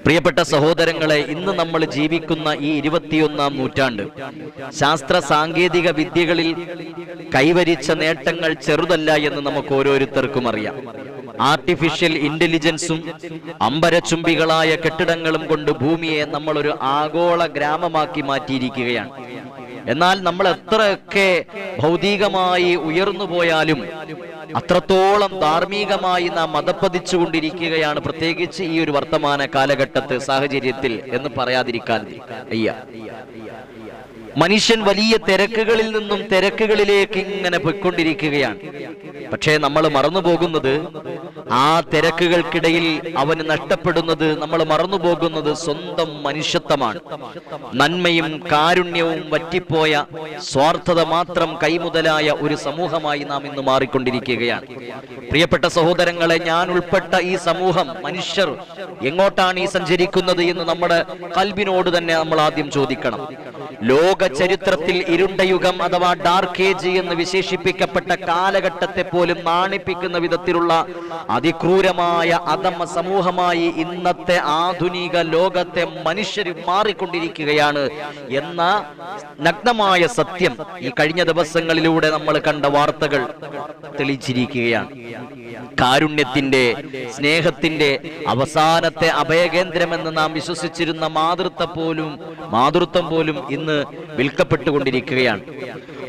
പ്രിയപ്പെട്ട സഹോദരങ്ങളെ, ഇന്ന് നമ്മൾ ജീവിക്കുന്ന ഈ 21-ാം നൂറ്റാണ്ട് ശാസ്ത്ര സാങ്കേതിക വിദ്യകളിൽ കൈവരിച്ച നേട്ടങ്ങൾ ചെറുതല്ല എന്ന് നമുക്ക് ഓരോരുത്തർക്കും അറിയാം. ആർട്ടിഫിഷ്യൽ ഇന്റലിജൻസും അമ്പരചുംബികളായ കെട്ടിടങ്ങളും കൊണ്ട് ഭൂമിയെ നമ്മളൊരു ആഗോള ഗ്രാമമാക്കി മാറ്റിയിരിക്കുകയാണ്. എന്നാൽ നമ്മൾ എത്രയൊക്കെ ഭൗതികമായി ഉയർന്നു പോയാലും അത്രത്തോളം ധാർമ്മികമായി നാം മതപ്പതിച്ചുകൊണ്ടിരിക്കുകയാണ്, പ്രത്യേകിച്ച് ഈ ഒരു വർത്തമാന കാലഘട്ടത്തിൽ സാഹചര്യത്തിൽ എന്ന് പറയാതിരിക്കാൻ വയ്യ. മനുഷ്യൻ വലിയ തിരക്കുകളിൽ നിന്നും തിരക്കുകളിലേക്ക് ഇങ്ങനെ പോയിക്കൊണ്ടിരിക്കുകയാണ്. പക്ഷേ നമ്മൾ മറന്നുപോകുന്നത്, ആ തിരക്കുകൾക്കിടയിൽ അവന് നഷ്ടപ്പെടുന്നത്, നമ്മൾ മറന്നുപോകുന്നത് സ്വന്തം മനുഷ്യത്വമാണ്. നന്മയും കാരുണ്യവും വറ്റിപ്പോയ സ്വാർത്ഥത മാത്രം കൈമുതലായ ഒരു സമൂഹമായി നാം ഇന്ന് മാറിക്കൊണ്ടിരിക്കുകയാണ്. പ്രിയപ്പെട്ട സഹോദരങ്ങളെ, ഞാൻ ഉൾപ്പെട്ട ഈ സമൂഹം, മനുഷ്യർ എങ്ങോട്ടാണ് ഈ സഞ്ചരിക്കുന്നത് എന്ന് നമ്മുടെ കൽബിനോട് തന്നെ നമ്മൾ ആദ്യം ചോദിക്കണം. ലോക ചരിത്രത്തിൽ ഇരുണ്ട യുഗം അഥവാ ഡാർക്ക് ഏജ് എന്ന് വിശേഷിപ്പിക്കപ്പെട്ട കാലഘട്ടത്തെ പോലും നാണിപ്പിക്കുന്ന വിധത്തിലുള്ള അതിക്രൂരമായ അധമ സമൂഹമായി ഇന്നത്തെ ആധുനിക ലോകത്തെ മനുഷ്യർ മാറിക്കൊണ്ടിരിക്കുകയാണ് എന്ന നഗ്നമായ സത്യം ഈ കഴിഞ്ഞ ദിവസങ്ങളിലൂടെ നമ്മൾ കണ്ട വാർത്തകൾ തെളിയിച്ചിരിക്കുകയാണ്. കാരുണ്യത്തിന്റെ, സ്നേഹത്തിന്റെ അവസാനത്തെ അഭയകേന്ദ്രമെന്ന് നാം വിശ്വസിച്ചിരുന്ന മാതൃത്വം പോലും ഇന്ന് വിൽക്കപ്പെട്ടുകൊണ്ടിരിക്കുകയാണ്.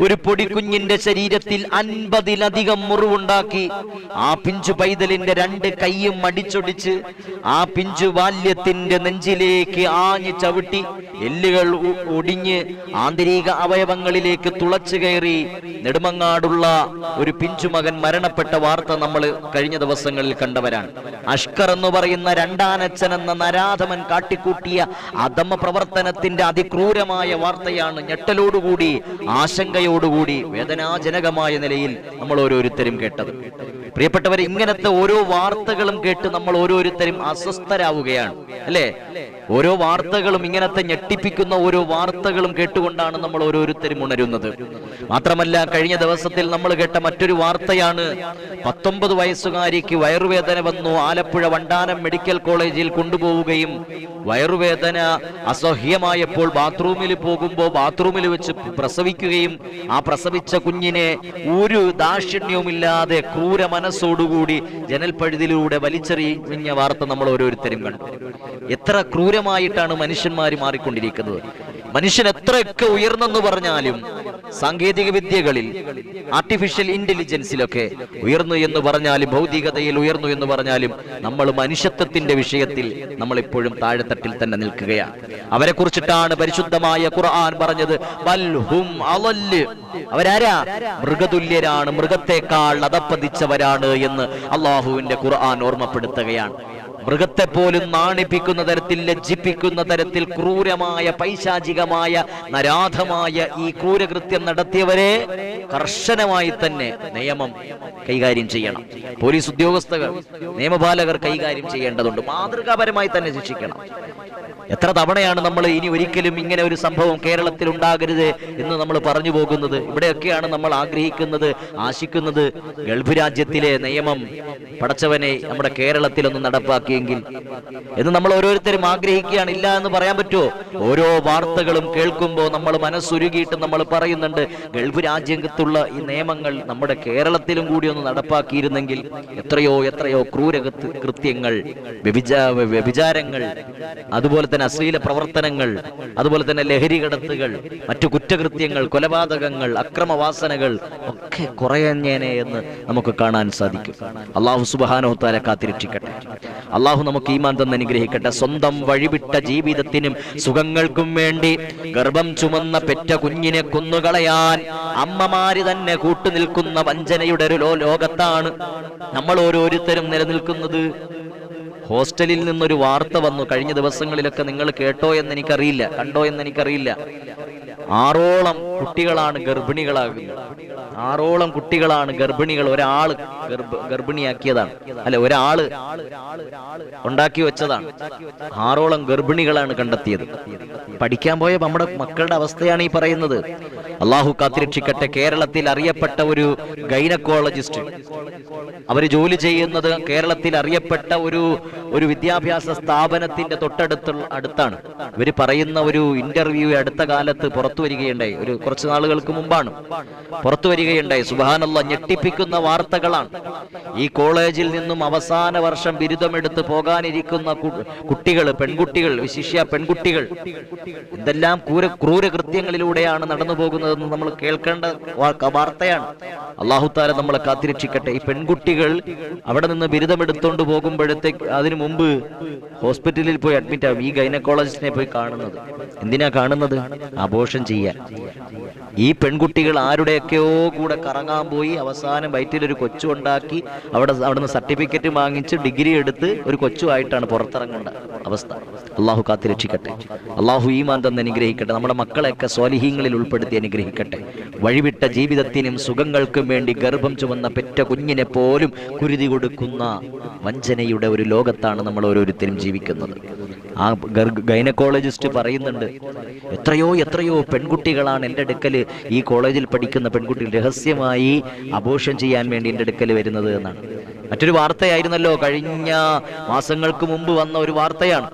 ഒരു പൊടിക്കുഞ്ഞിന്റെ ശരീരത്തിൽ 50-ലധികം മുറിവുണ്ടാക്കി ആ പിഞ്ചു പൈതലിന്റെ 2 കൈയും മടിച്ചൊടിച്ച് ആ പിഞ്ചു ബാല്യത്തിന്റെ നെഞ്ചിലേക്ക് ആഞ്ഞു ചവിട്ടി എല്ലുകൾ ഒടിഞ്ഞ് ആന്തരിക അവയവങ്ങളിലേക്ക് തുളച്ചു കയറി നെടുമങ്ങാടുള്ള ഒരു പിഞ്ചുമകൻ മരണപ്പെട്ട വാർത്ത നമ്മൾ കഴിഞ്ഞ ദിവസങ്ങളിൽ കണ്ടവരാണ്. അഷ്കർ എന്ന് പറയുന്ന രണ്ടാനച്ഛൻ എന്ന നരാധമൻ കാട്ടിക്കൂട്ടിയ അധമ പ്രവർത്തനത്തിന്റെ അതിക്രൂരമായ വാർത്തയാണ് ഞെട്ടലോടുകൂടി, ആശങ്കയോടുകൂടി, വേദനാജനകമായ നിലയിൽ നമ്മൾ ഓരോരുത്തരും കേട്ടത്. പ്രിയപ്പെട്ടവരെ, ഇങ്ങനത്തെ ഓരോ വാർത്തകളും കേട്ട് നമ്മൾ ഓരോരുത്തരും അസ്വസ്ഥരാവുകയാണ്, അല്ലേ? ഓരോ വാർത്തകളും, ഇങ്ങനത്തെ ഞെട്ടിപ്പിക്കുന്ന ഓരോ വാർത്തകളും കേട്ടുകൊണ്ടാണ് നമ്മൾ ഓരോരുത്തരും ഉണരുന്നത്. മാത്രമല്ല, കഴിഞ്ഞ ദിവസത്തിൽ നമ്മൾ കേട്ട മറ്റൊരു വാർത്തയാണ്, 19 വയസ്സുകാരിക്ക് വയറുവേദന വന്നു. ആലപ്പുഴ വണ്ടാനം മെഡിക്കൽ കോളേജിൽ കൊണ്ടുപോവുകയും വയറുവേദന അസഹ്യമായപ്പോൾ ബാത്റൂമിൽ പോകുമ്പോൾ ബാത്റൂമിൽ വെച്ച് പ്രസവിക്കുകയും ആ പ്രസവിച്ച കുഞ്ഞിനെ ഒരു ദാക്ഷിണ്യവുമില്ലാതെ ക്രൂര മനസ്സോടുകൂടി ജനൽപ്പഴുതിലൂടെ വലിച്ചെറിഞ്ഞ വാർത്ത നമ്മൾ ഓരോരുത്തരും കണ്ടു. എത്ര ക്രൂരമായിട്ടാണ് മനുഷ്യന്മാർ മാറിക്കൊണ്ടിരിക്കുന്നത്. മനുഷ്യൻ എത്രയൊക്കെ ഉയർന്നെന്ന് പറഞ്ഞാലും, സാങ്കേതിക വിദ്യകളിൽ, ആർട്ടിഫിഷ്യൽ ഇന്റലിജൻസിലൊക്കെ ഉയർന്നു എന്ന് പറഞ്ഞാലും, ഭൗതികതയിൽ ഉയർന്നു എന്ന് പറഞ്ഞാലും, നമ്മൾ മനുഷ്യത്വത്തിന്റെ വിഷയത്തിൽ നമ്മൾ ഇപ്പോഴും താഴെത്തട്ടിൽ തന്നെ നിൽക്കുകയാണ്. അവരെ കുറിച്ചിട്ടാണ് പരിശുദ്ധമായ ഖുർആൻ പറഞ്ഞത്, ബൽഹും അളല്ല്, അവരാരാ? മൃഗതുല്യരാണ്, മൃഗത്തെക്കാൾ അധപ്പതിച്ചവരാണ് എന്ന് അള്ളാഹുവിന്റെ ഖുർആൻ ഓർമ്മപ്പെടുത്തുകയാണ്. മൃഗത്തെ പോലും നാണിപ്പിക്കുന്ന തരത്തിൽ, ലജ്ജിപ്പിക്കുന്ന തരത്തിൽ ക്രൂരമായ, പൈശാചികമായ, നരാധമായ ഈ ക്രൂരകൃത്യം നടത്തിയവരെ കർശനമായി തന്നെ നിയമം കൈകാര്യം ചെയ്യണം. പോലീസ് ഉദ്യോഗസ്ഥർ, നിയമപാലകർ കൈകാര്യം ചെയ്യേണ്ടതുണ്ട്. മാതൃകാപരമായി തന്നെ ശിക്ഷിക്കണം. എത്ര തവണയാണ് നമ്മൾ ഇനി ഒരിക്കലും ഇങ്ങനെ ഒരു സംഭവം കേരളത്തിൽ ഉണ്ടാകരുത് എന്ന് നമ്മൾ പറഞ്ഞു പോകുന്നത്? ഇവിടെയൊക്കെയാണ് നമ്മൾ ആഗ്രഹിക്കുന്നത്, ആശിക്കുന്നത്, ഗൾഫ് രാജ്യത്തിലെ നിയമം പടച്ചവനെ നമ്മുടെ കേരളത്തിലൊന്നും നടപ്പാക്കിയെങ്കിൽ എന്ന് നമ്മൾ ഓരോരുത്തരും ആഗ്രഹിക്കുകയാണ്. ഇല്ല എന്ന് പറയാൻ പറ്റുമോ? ഓരോ വാർത്തകളും കേൾക്കുമ്പോൾ നമ്മൾ മനസ്സുരുകിയിട്ട് നമ്മൾ പറയുന്നുണ്ട്, ഗൾഫ് രാജ്യത്തുള്ള ഈ നിയമങ്ങൾ നമ്മുടെ കേരളത്തിലും കൂടി ഒന്ന് നടപ്പാക്കിയിരുന്നെങ്കിൽ എത്രയോ കൃത്യങ്ങൾ, വ്യഭിചാരങ്ങൾ, അതുപോലെ തന്നെ അശ്ലീല പ്രവർത്തനങ്ങൾ, അതുപോലെ തന്നെ ലഹരി കടത്തുകൾ, മറ്റു കുറ്റകൃത്യങ്ങൾ, കൊലപാതകങ്ങൾ, അക്രമവാസനകൾ ഒക്കെ കുറയഞ്ഞേനെ എന്ന് നമുക്ക് കാണാൻ സാധിക്കും. അള്ളാഹു സുബ്ഹാനഹു വ തആല കാത്തിരക്ഷിക്കട്ടെ. അള്ളാഹു നമുക്ക് ഈമാൻ തന്ന് അനുഗ്രഹിക്കട്ടെ. സ്വന്തം വഴിവിട്ട ജീവിതത്തിനും സുഖങ്ങൾക്കും വേണ്ടി ഗർഭം ചുമന്ന പെറ്റ കുഞ്ഞിനെ കൊന്നുകളയാൻ അമ്മമാര് തന്നെ കൂട്ടുനിൽക്കുന്ന വഞ്ചനയുടെ ഒരു ലോകത്താണ് നമ്മൾ ഓരോരുത്തരും നിലനിൽക്കുന്നത്. ഹോസ്റ്റലിൽ നിന്നൊരു വാർത്ത വന്നു കഴിഞ്ഞ ദിവസങ്ങളിലൊക്കെ. നിങ്ങൾ കേട്ടോ എന്ന് എനിക്കറിയില്ല, കണ്ടോ എന്ന് എനിക്കറിയില്ല. 6ഓളം കുട്ടികളാണ് ഗർഭിണികളാകുന്നത്. 6ഓളം കുട്ടികളാണ് ഗർഭിണികൾ. ഒരാള് ഗർഭിണിയാക്കിയതാണ്, അല്ല, ഒരാള് ഉണ്ടാക്കി വെച്ചതാണ്. 6ഓളം ഗർഭിണികളാണ് കണ്ടെത്തിയത്. പഠിക്കാൻ പോയ നമ്മുടെ മക്കളുടെ അവസ്ഥയാണ് ഈ പറയുന്നത്. അള്ളാഹു കാത്തിരക്ഷിക്കട്ടെ. കേരളത്തിൽ അറിയപ്പെട്ട ഒരു ഗൈനക്കോളജിസ്റ്റ്, അവര് ജോലി ചെയ്യുന്നത് കേരളത്തിൽ അറിയപ്പെട്ട ഒരു വിദ്യാഭ്യാസ സ്ഥാപനത്തിന്റെ അടുത്താണ്. ഇവര് പറയുന്ന ഒരു ഇന്റർവ്യൂ അടുത്ത കാലത്ത് പുറത്തു വരികയുണ്ടായി, കുറച്ച് നാളുകൾക്ക് മുമ്പാണ് പുറത്തു വരികയുണ്ടായി. സുബ്ഹാനല്ലാഹ്, ഞെട്ടിപ്പിക്കുന്ന വാർത്തകളാണ്. ഈ കോളേജിൽ നിന്നും അവസാന വർഷം ബിരുദമെടുത്ത് പോകാനിരിക്കുന്ന കുട്ടികൾ, പെൺകുട്ടികൾ, വിശിഷ്യ പെൺകുട്ടികൾ, എന്തെല്ലാം ക്രൂരകൃത്യങ്ങളിലൂടെയാണ് നടന്നു പോകുന്നതെന്ന് നമ്മൾ കേൾക്കേണ്ട വാർത്തയാണ്. അല്ലാഹു തആല നമ്മളെ കാത്തിരക്ഷിക്കട്ടെ. ഈ പെൺകുട്ടികൾ അവിടെ നിന്ന് ബിരുദമെടുത്തോണ്ട് പോകുമ്പോഴത്തേക്ക് അതിനു മുമ്പ് ഹോസ്പിറ്റലിൽ പോയി അഡ്മിറ്റ് ആവും. ഈ ഗൈനക്കോളജിസ്റ്റിനെ പോയി കാണുന്നത് എന്തിനാ കാണുന്നത്? അബോർഷൻ ചെയ്യാൻ. ഈ പെൺകുട്ടികൾ ആരുടെയൊക്കെയോ കൂടെ കറങ്ങാൻ പോയി അവസാനം വയറ്റിലൊരു കൊച്ചു ഉണ്ടാക്കി അവിടുന്ന് സർട്ടിഫിക്കറ്റ് വാങ്ങിച്ച് ഡിഗ്രി എടുത്ത് ഒരു കൊച്ചുമായിട്ടാണ് പുറത്തിറങ്ങേണ്ട അവസ്ഥ. അള്ളാഹു കാത്തിരക്ഷിക്കട്ടെ. അള്ളാഹു ഈമാൻ തന്ന് അനുഗ്രഹിക്കട്ടെ. നമ്മുടെ മക്കളെയൊക്കെ സ്വാലിഹീങ്ങളിൽ ഉൾപ്പെടുത്തി അനുഗ്രഹിക്കട്ടെ. വഴിവിട്ട ജീവിതത്തിനും സുഖങ്ങൾക്കും വേണ്ടി ഗർഭം ചുമന്ന പെറ്റ കുഞ്ഞിനെ പോലും കുരുതി കൊടുക്കുന്ന വഞ്ചനയുടെ ഒരു ലോകത്താണ് നമ്മൾ ഓരോരുത്തരും ജീവിക്കുന്നത്. ആ ഗൈനക്കോളജിസ്റ്റ് പറയുന്നുണ്ട്, എത്രയോ പെൺകുട്ടികളാണ് എൻ്റെ അടുക്കല്, ഈ കോളേജിൽ പഠിക്കുന്ന പെൺകുട്ടികൾ രഹസ്യമായി അബോർഷൻ ചെയ്യാൻ വേണ്ടി എൻ്റെ അടുക്കൽ വരുന്നത് എന്നാണ്. മറ്റൊരു വാർത്തയായിരുന്നല്ലോ, കഴിഞ്ഞ മാസങ്ങൾക്ക് മുമ്പ് വന്ന ഒരു വാർത്തയാണ്.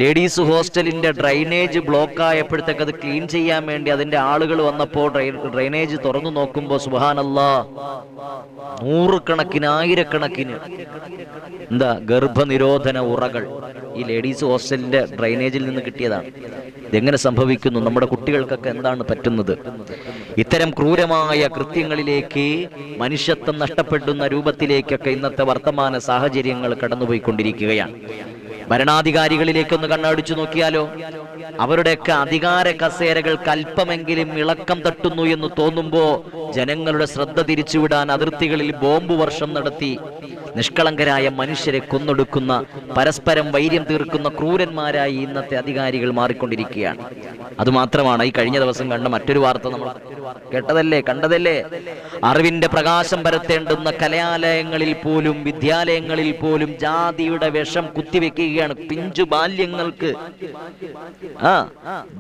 ലേഡീസ് ഹോസ്റ്റലിന്റെ ഡ്രൈനേജ് ബ്ലോക്ക് ആയപ്പോഴത്തേക്ക് അത് ക്ലീൻ ചെയ്യാൻ വേണ്ടി അതിന്റെ ആളുകൾ വന്നപ്പോൾ ഡ്രൈനേജ് തുറന്നു നോക്കുമ്പോൾ സുബ്ഹാനല്ലാഹ്, നൂറുകണക്കിന് ആയിരക്കണക്കിന് ഗർഭനിരോധന ഉറകൾ ഈ ലേഡീസ് ഹോസ്റ്റലിന്റെ ഡ്രൈനേജിൽ നിന്ന് കിട്ടിയതാണ്. ഇതെങ്ങനെ സംഭവിക്കുന്നു? നമ്മുടെ കുട്ടികൾക്കൊക്കെ എന്താണ് പറ്റുന്നത്? ഇത്തരം ക്രൂരമായ കൃത്യങ്ങളിലേക്ക്, മനുഷ്യത്വം നഷ്ടപ്പെടുന്ന രൂപത്തിലേക്കൊക്കെ ഇന്നത്തെ വർത്തമാന സാഹചര്യങ്ങൾ കടന്നുപോയിക്കൊണ്ടിരിക്കുകയാണ്. ഭരണാധികാരികളിലേക്കൊന്ന് കണ്ണടിച്ചു നോക്കിയാലോ, അവരുടെയൊക്കെ അധികാര കസേരകൾക്ക് അല്പമെങ്കിലും ഇളക്കം തട്ടുന്നു എന്ന് തോന്നുമ്പോ ജനങ്ങളുടെ ശ്രദ്ധ തിരിച്ചുവിടാൻ അതിർത്തികളിൽ ബോംബ് വർഷം നടത്തി നിഷ്കളങ്കരായ മനുഷ്യരെ കൊന്നൊടുക്കുന്ന, പരസ്പരം വൈര്യം തീർക്കുന്ന ക്രൂരന്മാരായി ഇന്നത്തെ അധികാരികൾ മാറിക്കൊണ്ടിരിക്കുകയാണ്. അതുമാത്രമാണ് ഈ കഴിഞ്ഞ ദിവസം കണ്ട മറ്റൊരു വാർത്ത, നമ്മൾ കണ്ടതല്ലേ. അറിവിന്റെ പ്രകാശം പരത്തേണ്ടുന്ന കലാലയങ്ങളിൽ പോലും, വിദ്യാലയങ്ങളിൽ പോലും ജാതിയുടെ വിഷം കുത്തിവെക്കുകയാണ്. പിഞ്ചു ബാല്യങ്ങൾക്ക്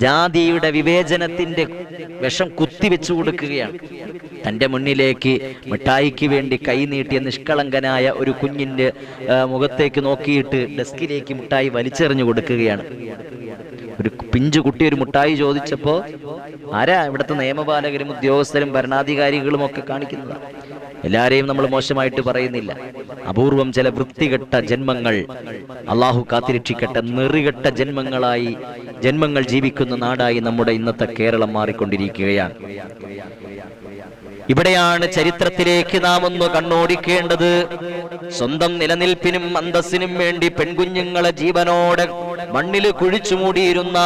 ജാതിയുടെ വിവേചനത്തിന്റെ വിഷം കുത്തിവെച്ചു കൊടുക്കുകയാണ്. തന്റെ മുന്നിലേക്ക് മിഠായിക്ക് വേണ്ടി കൈനീട്ടിയ നിഷ്കളങ്കനായ ഒരു കുഞ്ഞിന്റെ മുഖത്തേക്ക് നോക്കിയിട്ട് ഡെസ്കിലേക്ക് മിഠായി വലിച്ചെറിഞ്ഞു കൊടുക്കുകയാണ്. ഒരു പിഞ്ചു കുട്ടി ഒരു മിഠായി ചോദിച്ചപ്പോ ആരാ? ഇവിടുത്തെ നിയമപാലകരും ഉദ്യോഗസ്ഥരും ഭരണാധികാരികളും ഒക്കെ കാണിക്കുന്നത്. എല്ലാരെയും നമ്മൾ മോശമായിട്ട് പറയുന്നില്ല. അപൂർവം ചില വൃത്തികെട്ട ജന്മങ്ങൾ, അള്ളാഹു കാത്തിരക്ഷിക്കട്ടെ, നെറികെട്ട ജന്മങ്ങൾ ജീവിക്കുന്ന നാടായി നമ്മുടെ ഇന്നത്തെ കേരളം മാറിക്കൊണ്ടിരിക്കുകയാണ്. ഇവിടെയാണ് ചരിത്രത്തിലേക്ക് നാം ഒന്ന് കണ്ണോടിക്കേണ്ടത്. സ്വന്തം നിലനിൽപ്പിനും അന്തസ്സിനും വേണ്ടി പെൺകുഞ്ഞുങ്ങളെ ജീവനോടെ മണ്ണിൽ കുഴിച്ചു മൂടിയിരുന്ന,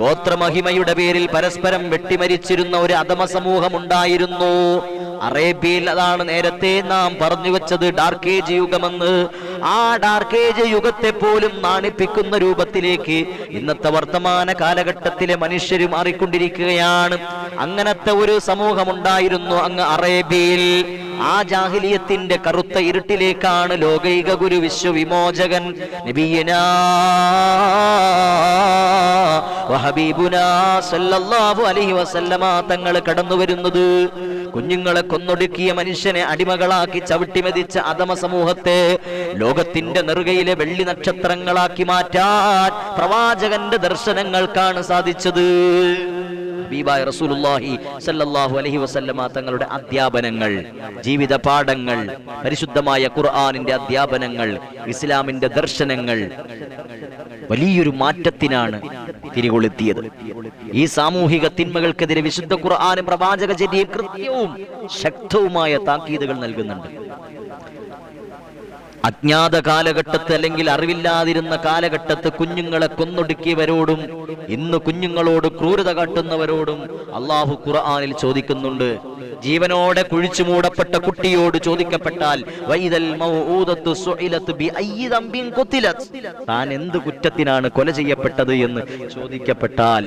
ഗോത്രമഹിമയുടെ പേരിൽ പരസ്പരം വെട്ടിമരിച്ചിരുന്ന ഒരു അധമ സമൂഹം ഉണ്ടായിരുന്നു അറേബ്യയിൽ. അതാണ് നേരത്തെ നാം പറഞ്ഞു വെച്ചത് ഡാർക്ക് ഏജ് യുഗമെന്ന്. ആ ഡാർക്ക് ഏജ് യുഗത്തെ പോലും നാണിപ്പിക്കുന്ന രൂപത്തിലേക്ക് ഇന്നത്തെ വർത്തമാന കാലഘട്ടത്തിലെ മനുഷ്യർ മാറിക്കൊണ്ടിരിക്കുകയാണ്. അങ്ങനത്തെ ഒരു സമൂഹമുണ്ടായിരുന്നു അങ്ങ് അറേബ്യയിൽ. ആ ജാഹിലിയത്തിന്റെ കറുത്ത ഇരുട്ടിലേക്കാണ് ലോകൈക ഗുരു വിശ്വവിമോചകൻ നബിയനാ വഹബീബുനാ സല്ലല്ലാഹു അലൈഹി വസല്ലമ തങ്ങൾ കടന്നു വരുന്നത്. കുഞ്ഞുങ്ങളെ കൊന്നൊടുക്കിയ, മനുഷ്യനെ അടിമകളാക്കി ചവിട്ടിമെതിച്ച അധമ സമൂഹത്തെ ലോകത്തിന്റെ നെറുകയിലെ വെള്ളി നക്ഷത്രങ്ങളാക്കി മാറ്റാൻ പ്രവാചകന്റെ ദർശനങ്ങൾക്കാണ് സാധിച്ചത്. ഹബീബായ റസൂലുള്ളാഹി സല്ലല്ലാഹു അലൈഹി വസല്ലമ തങ്ങളുടെ അധ്യാപനങ്ങൾ, ജീവിത പാഠങ്ങൾ, പരിശുദ്ധമായ ഖുർആനിന്റെ അധ്യാപനങ്ങൾ, ഇസ്ലാമിന്റെ ദർശനങ്ങൾ വലിയൊരു മാറ്റത്തിനാണ് തിരികൊളുത്തിയത്. ഈ സാമൂഹിക തിന്മകൾക്കെതിരെ വിശുദ്ധ ഖുർആനും പ്രവാചക ചര്യയും കൃത്യവും ശക്തവുമായ താക്കീതുകൾ നൽകുന്നുണ്ട്. അജ്ഞാത കാലഘട്ടത്ത്, അല്ലെങ്കിൽ അറിവില്ലാതിരുന്ന കാലഘട്ടത്ത് കുഞ്ഞുങ്ങളെ കൊന്നൊടുക്കിയവരോടും ഇന്ന് കുഞ്ഞുങ്ങളോട് ക്രൂരത കാട്ടുന്നവരോടും അള്ളാഹു ഖുർആനിൽ ചോദിക്കുന്നുണ്ട്, ജീവനോടെ കുഴിച്ചു മൂടപ്പെട്ട കുട്ടിയോട് ചോദിക്കപ്പെട്ടാൽ വൈദൽ മൗഊദത്തു സുഇലത് ബിഅയ്യി ദംബിൻ ഖുതിലത്, താൻ എന്ത് കുറ്റത്തിനാണ് കൊല ചെയ്യപ്പെട്ടത് എന്ന് ചോദിക്കപ്പെട്ടാൽ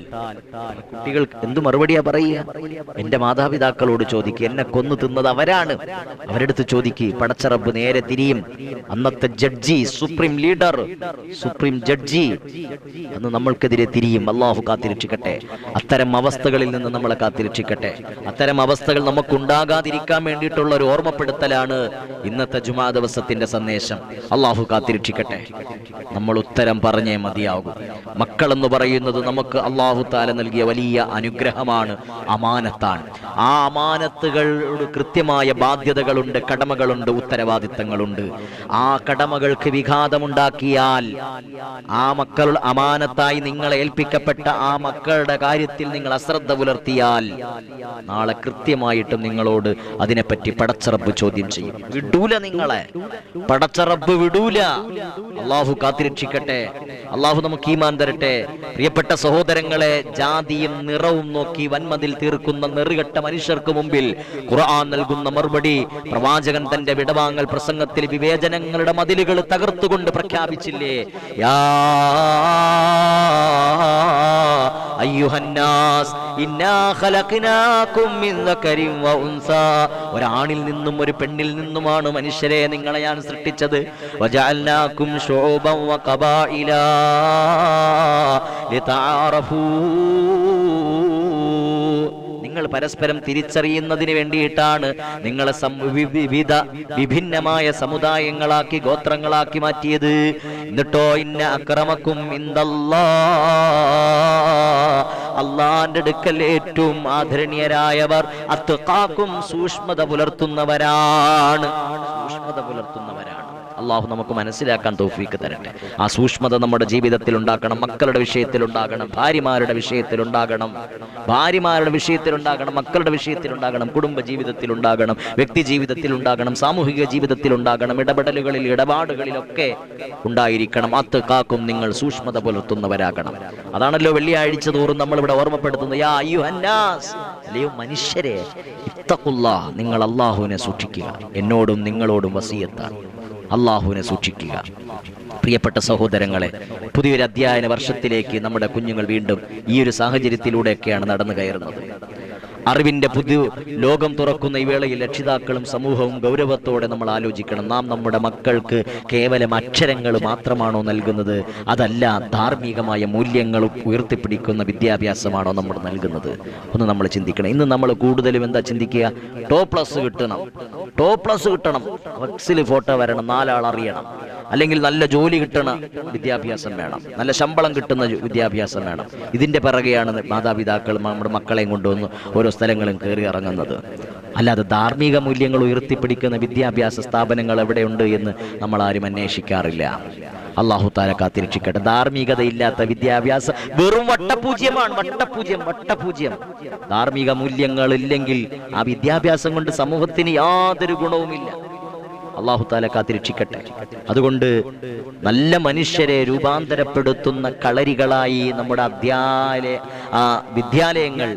കുട്ടികൾ എന്ത് മറുപടിയാ പറയുക? എന്റെ മാതാപിതാക്കളോട് ചോദിക്കുക, എന്നെ കൊന്നു തിന്നത് അവരാണ്. അവരെടുത്ത് ചോദിക്കുക. പടച്ച റബ്ബ് നേരെ തിരിയും. അന്നത്തെ judge, supreme leader, supreme judge അന്ന് നമ്മൾക്കെതിരെ തിരിയും. അള്ളാഹു കാത്തിരക്ഷിക്കട്ടെ. അത്തരം അവസ്ഥകളിൽ നിന്ന് നമ്മളെ കാത്തിരക്ഷിക്കട്ടെ. അത്തരം അവസ്ഥകൾ നമുക്കുണ്ടാകാതിരിക്കാൻ വേണ്ടിയിട്ടുള്ള ഒരു ഓർമ്മപ്പെടുത്തലാണ് ഇന്നത്തെ ജുമാ ദിവസത്തിന്റെ സന്ദേശം. അള്ളാഹു കാത്തിരക്ഷിക്കട്ടെ. നമ്മൾ ഉത്തരം പറഞ്ഞേ മതിയാകും. മക്കൾ എന്ന് പറയുന്നത് നമുക്ക് അള്ളാഹു താല നൽകിയ വലിയ അനുഗ്രഹമാണ്, അമാനത്താണ്. ആ അമാനത്തുകളോട് കൃത്യമായ ബാധ്യതകളുണ്ട്, കടമകളുണ്ട്, ഉത്തരവാദിത്തങ്ങളുണ്ട്. ആ കടമകൾക്ക് വിഘാതമുണ്ടാക്കിയാൽ, ആ മക്കൾ അമാനത്തായി നിങ്ങളെ ഏൽപ്പിക്കപ്പെട്ട ആ മക്കളുടെ കാര്യത്തിൽ നിങ്ങൾ അശ്രദ്ധ പുലർത്തിയാൽ നാളെ കൃത്യമായിട്ടും നിങ്ങളോട് അതിനെപ്പറ്റി പടച്ചറബ് ചോദ്യം ചെയ്യും. വിടൂല, നിങ്ങളെ പടച്ചറബ് വിടൂല. അള്ളാഹു കാത്തിരക്ഷിക്കട്ടെ. അള്ളാഹു നമുക്ക് ഈമാൻ തരട്ടെ. പ്രിയപ്പെട്ട സഹോദരങ്ങളെ, ജാതിയും നിറവും നോക്കി വൻമതിൽ തീർക്കുന്ന നെറുകെട്ട മനുഷ്യർക്ക് മുമ്പിൽ ഖുർആൻ നൽകുന്ന മറുപടി, പ്രവാചകൻ തന്റെ വിടവാങ്ങൽ പ്രസംഗത്തിൽ വിവേചനങ്ങളുടെ മതിലുകൾ തകർത്തുകൊണ്ട് പ്രഖ്യാപിച്ചില്ലേ? യാ അയ്യുഹന്നാസ് ഇന്നാ ഖലഖനാകും മിൻ ദകരിൻ വ ഉൻസാ, ഒരാണിൽ നിന്നും ഒരു പെണ്ണിൽ നിന്നുമാണ് മനുഷ്യരെ നിങ്ങളെ ഞാൻ സൃഷ്ടിച്ചത്. വജഅൽനാകും ശുഉബൻ വ ഖബായില ലിതഅറഫൂ, നിങ്ങൾ പരസ്പരം തിരിച്ചറിയുന്നതിന് വേണ്ടിയിട്ടാണ് നിങ്ങളെ വിഭിന്നമായ സമുദായങ്ങളാക്കി, ഗോത്രങ്ങളാക്കി മാറ്റിയത്. എന്നിട്ടോ ഇന്ന അക്രമക്കും ഇൻദല്ലാഹ്, അള്ളാന്റെ അടുക്കൽ ഏറ്റവും ആദരണീയരായവർ അത്ഖാക്കും, സൂക്ഷ്മത പുലർത്തുന്നവരാണ്. സൂക്ഷ്മത പുലർത്തുന്നവരാണ്. അള്ളാഹു നമുക്ക് മനസ്സിലാക്കാൻ തൗഫീക്ക് തരട്ടെ. ആ സൂക്ഷ്മത നമ്മുടെ ജീവിതത്തിൽ ഉണ്ടാകണം. മക്കളുടെ വിഷയത്തിൽ ഉണ്ടാകണം, ഭാര്യമാരുടെ വിഷയത്തിൽ ഉണ്ടാകണം, മക്കളുടെ വിഷയത്തിൽ ഉണ്ടാകണം, കുടുംബ ജീവിതത്തിൽ ഉണ്ടാകണം, വ്യക്തി ജീവിതത്തിൽ ഉണ്ടാകണം, സാമൂഹിക ജീവിതത്തിൽ ഉണ്ടാകണം, ഇടപെടലുകളിൽ, ഇടപാടുകളിലൊക്കെ ഉണ്ടായിരിക്കണം. അത്ഖാക്കും, നിങ്ങൾ സൂക്ഷ്മത പുലർത്തുന്നവരാകണം. അതാണല്ലോ വെള്ളിയാഴ്ച തോറും നമ്മൾ ഇവിടെ ഓർമ്മപ്പെടുത്തുന്നത്. യാ അയ്യുഹന്നാസ്, അല്ലയോ മനുഷ്യരെ, ഇത്തഖുല്ലാഹ്, നിങ്ങൾ അള്ളാഹുവിനെ സൂക്ഷിക്കുക. എന്നോടും നിങ്ങളോടും വസിയത്താണ്, അള്ളാഹുവിനെ സൂക്ഷിക്കുക. പ്രിയപ്പെട്ട സഹോദരങ്ങളെ, പുതിയൊരു അധ്യയന വർഷത്തിലേക്ക് നമ്മുടെ കുഞ്ഞുങ്ങൾ വീണ്ടും ഈ ഒരു സാഹചര്യത്തിലൂടെയൊക്കെയാണ് നടന്നു കയറുന്നത്. അറിവിന്റെ പുതിയ ലോകം തുറക്കുന്ന ഈ വേളയിൽ രക്ഷിതാക്കളും സമൂഹവും ഗൗരവത്തോടെ നമ്മൾ ആലോചിക്കണം. നാം നമ്മുടെ മക്കൾക്ക് കേവലം അക്ഷരങ്ങൾ മാത്രമാണോ നൽകുന്നത്? അതല്ല, ധാർമ്മികമായ മൂല്യങ്ങൾ ഉയർത്തിപ്പിടിക്കുന്ന വിദ്യാഭ്യാസമാണോ നമ്മൾ നൽകുന്നത്? ഒന്ന് നമ്മൾ ചിന്തിക്കണം. ഇന്ന് നമ്മൾ കൂടുതലും എന്താ ചിന്തിക്കുക? ടോപ്പ് പ്ലസ് കിട്ടണം, ഫ്ലെക്സിൽ ഫോട്ടോ വരണം, 4 ആൾ അറിയണം, അല്ലെങ്കിൽ നല്ല ജോലി കിട്ടണ വിദ്യാഭ്യാസം വേണം, നല്ല ശമ്പളം കിട്ടുന്ന വിദ്യാഭ്യാസം വേണം. ഇതിന്റെ പിറകെയാണ് മാതാപിതാക്കൾ നമ്മുടെ മക്കളെയും കൊണ്ടുവന്ന് ഓരോ സ്ഥലങ്ങളും കയറി ഇറങ്ങുന്നത്. അല്ലാതെ ധാർമ്മിക മൂല്യങ്ങൾ ഉയർത്തിപ്പിടിക്കുന്ന വിദ്യാഭ്യാസ സ്ഥാപനങ്ങൾ എവിടെയുണ്ട് എന്ന് നമ്മൾ ആരും അന്വേഷിക്കാറില്ല. അള്ളാഹു താല കാത്തിരക്ഷിക്കട്ടെ. ധാർമ്മികതയില്ലാത്ത വിദ്യാഭ്യാസം വെറും വട്ടപൂജ്യമാണ്. വട്ടപൂജ്യം. ധാർമ്മിക മൂല്യങ്ങൾ ഇല്ലെങ്കിൽ ആ വിദ്യാഭ്യാസം കൊണ്ട് സമൂഹത്തിന് യാതൊരു ഗുണവുമില്ല. അള്ളാഹു താല കാത്തിരക്ഷിക്കട്ടെ. അതുകൊണ്ട് നല്ല മനുഷ്യരെ രൂപാന്തരപ്പെടുത്തുന്ന കളരികളായി നമ്മുടെ വിദ്യാലയങ്ങൾ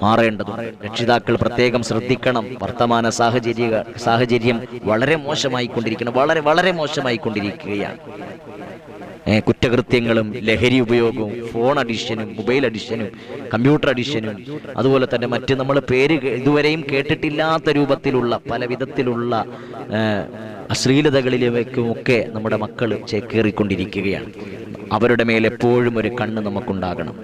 മാറേണ്ടതുണ്ട്. രക്ഷിതാക്കൾ പ്രത്യേകം ശ്രദ്ധിക്കണം. വർത്തമാന സാഹചര്യം വളരെ മോശമായിക്കൊണ്ടിരിക്കണം, വളരെ മോശമായിക്കൊണ്ടിരിക്കുകയാണ്. കുറ്റകൃത്യങ്ങളും ലഹരി ഉപയോഗവും ഫോൺ അഡിക്ഷനും മൊബൈൽ അഡിക്ഷനും കമ്പ്യൂട്ടർ അഡിക്ഷനും അതുപോലെ തന്നെ മറ്റ് നമ്മൾ പേര് ഇതുവരെയും കേട്ടിട്ടില്ലാത്ത രൂപത്തിലുള്ള പല വിധത്തിലുള്ള അശ്ലീലതകളിലേക്കുമൊക്കെ നമ്മുടെ മക്കൾ ചേക്കേറിക്കൊണ്ടിരിക്കുകയാണ്. അവരുടെ മേൽ എപ്പോഴും ഒരു കണ്ണ് നമുക്കുണ്ടാകണം,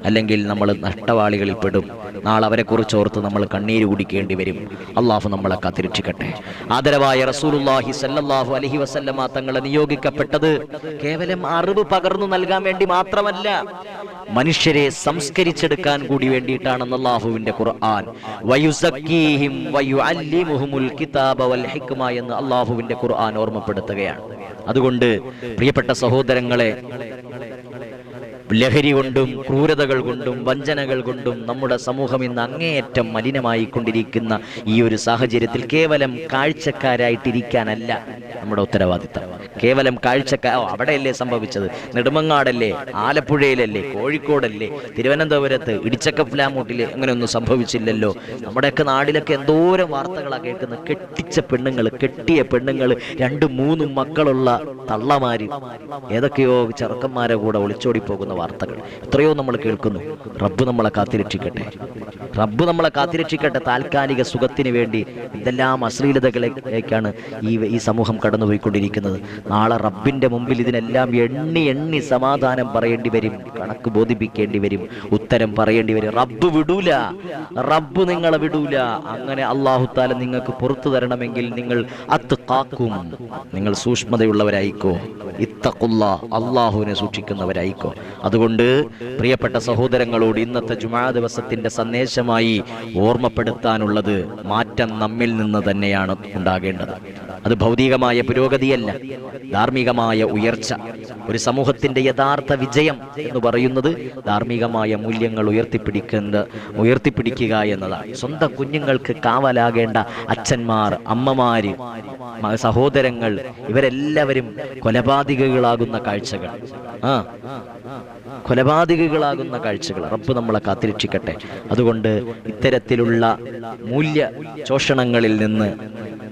അല്ലെങ്കിൽ നമ്മൾ നഷ്ടവാളികളിൽ പെടും. നാളെ അവരെ കുറിച്ച് ഓർത്ത് നമ്മൾ കണ്ണീര് കുടിക്കേണ്ടി വരും. അള്ളാഹു നമ്മളെ കാത്തിരക്ഷിക്കട്ടെ. ആദരവായ റസൂലുള്ളാഹി സ്വല്ലല്ലാഹു അലൈഹി വസല്ലമ തങ്ങളെ നിയോഗിക്കപ്പെട്ടത് കേവലം അറിവ് പകർന്നു നൽകാൻ വേണ്ടി മാത്രമല്ല, മനുഷ്യരെ സംസ്കരിച്ചെടുക്കാൻ കൂടി വേണ്ടിയിട്ടാണെന്ന് അല്ലാഹുവിന്റെ ഖുർആൻ വയുസക്കീഹിം വയുഅല്ലിമുഹുൽ കിതാബ വൽ ഹിക്മ എന്ന് അല്ലാഹുവിന്റെ ഖുർആൻ ഓർമ്മപ്പെടുത്തുകയാണ്. അതുകൊണ്ട് പ്രിയപ്പെട്ട സഹോദരങ്ങളെ, ലഹരി കൊണ്ടും ക്രൂരതകൾ കൊണ്ടും വഞ്ചനകൾ കൊണ്ടും നമ്മുടെ സമൂഹം ഇന്ന് അങ്ങേയറ്റം മലിനമായി കൊണ്ടിരിക്കുന്ന ഈ ഒരു സാഹചര്യത്തിൽ കേവലം കാഴ്ചക്കാരായിട്ടിരിക്കാനല്ല നമ്മുടെ ഉത്തരവാദിത്തം. കേവലം അവിടെയല്ലേ സംഭവിച്ചത്, നെടുമങ്ങാടല്ലേ, ആലപ്പുഴയിലല്ലേ, കോഴിക്കോടല്ലേ, തിരുവനന്തപുരത്ത് ഇടിച്ചക്ക ഫ്ലാമൂട്ടില് അങ്ങനെയൊന്നും സംഭവിച്ചില്ലല്ലോ. നമ്മുടെയൊക്കെ നാടിലൊക്കെ എന്തോരം വാർത്തകളാണ് കേൾക്കുന്നത്. കെട്ടിയ പെണ്ണുങ്ങൾ 2-3 മക്കളുള്ള തള്ളമാര് ഏതൊക്കെയോ ചെറുക്കന്മാരെ കൂടെ ഒളിച്ചോടി പോകുന്ന വാർത്തകൾ എത്രയോ നമ്മൾ കേൾക്കുന്നു. റബ്ബ് നമ്മളെ കാത്തിരക്ഷിക്കട്ടെ. താൽക്കാലിക സുഖത്തിന് വേണ്ടി ഇതെല്ലാം അശ്ലീലതകളിലേക്കാണ് ഈ സമൂഹം കടന്നുപോയിക്കൊണ്ടിരിക്കുന്നത്. നാളെ റബ്ബിന്റെ മുമ്പിൽ ഇതിനെല്ലാം എണ്ണി സമാധാനം പറയേണ്ടി വരും, കണക്ക് ബോധിപ്പിക്കേണ്ടി വരും, ഉത്തരം പറയേണ്ടി വരും. റബ്ബ് നിങ്ങളെ വിടൂല. അങ്ങനെ അല്ലാഹു തആല നിങ്ങൾക്ക് പുറത്തു തരണമെങ്കിൽ നിങ്ങൾ സൂക്ഷ്മതയുള്ളവരായിക്കോ, അല്ലാഹുവിനെ സൂക്ഷിക്കുന്നവരായിക്കോ. അതുകൊണ്ട് പ്രിയപ്പെട്ട സഹോദരങ്ങളോട് ഇന്നത്തെ ജുമാ ദിവസത്തിന്റെ സന്ദേശമായി ഓർമ്മപ്പെടുത്താനുള്ളത്, മാറ്റം നമ്മിൽ നിന്ന് തന്നെയാണ് ഉണ്ടാകേണ്ടത്. അത് ഭൗതികമായ പുരോഗതിയല്ല, ധാർമ്മികമായ ഉയർച്ച. ഒരു സമൂഹത്തിന്റെ യഥാർത്ഥ വിജയം എന്ന് പറയുന്നത് ധാർമ്മികമായ മൂല്യങ്ങൾ ഉയർത്തിപ്പിടിക്കുക എന്നതാണ്. സ്വന്തം കുഞ്ഞുങ്ങൾക്ക് കാവലാകേണ്ട അച്ഛന്മാർ, അമ്മമാര്, സഹോദരങ്ങൾ ഇവരെല്ലാവരും കൊലപാതകികളാകുന്ന കാഴ്ചകൾ റബ്ബ് നമ്മളെ കാത്തിരക്ഷിക്കട്ടെ. അതുകൊണ്ട് ഇത്തരത്തിലുള്ള മൂല്യ ചോഷണങ്ങളിൽ നിന്ന്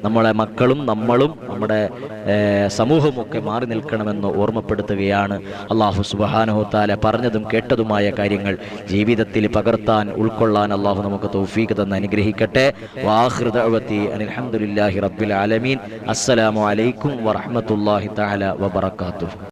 നമ്മളെ മക്കളും നമ്മളും നമ്മുടെ സമൂഹവും ഒക്കെ മാറി നിൽക്കണമെന്ന് ഓർമ്മപ്പെടുത്തുകയാണ്. അല്ലാഹു സുബ്ഹാനഹു തആല പറഞ്ഞതും കേട്ടതുമായ കാര്യങ്ങൾ ജീവിതത്തിൽ പകർത്താൻ, ഉൾക്കൊള്ളാൻ അല്ലാഹു നമുക്ക് തൗഫീഖ് തന്ന് അനുഗ്രഹിക്കട്ടെ. വആഖിറു ദഅവതി അൽഹംദുലില്ലാഹി റബ്ബിൽ ആലമീൻ. അസ്സലാമു അലൈക്കും വറഹ്മത്തുള്ളാഹി തആല വബറകാതുഹു.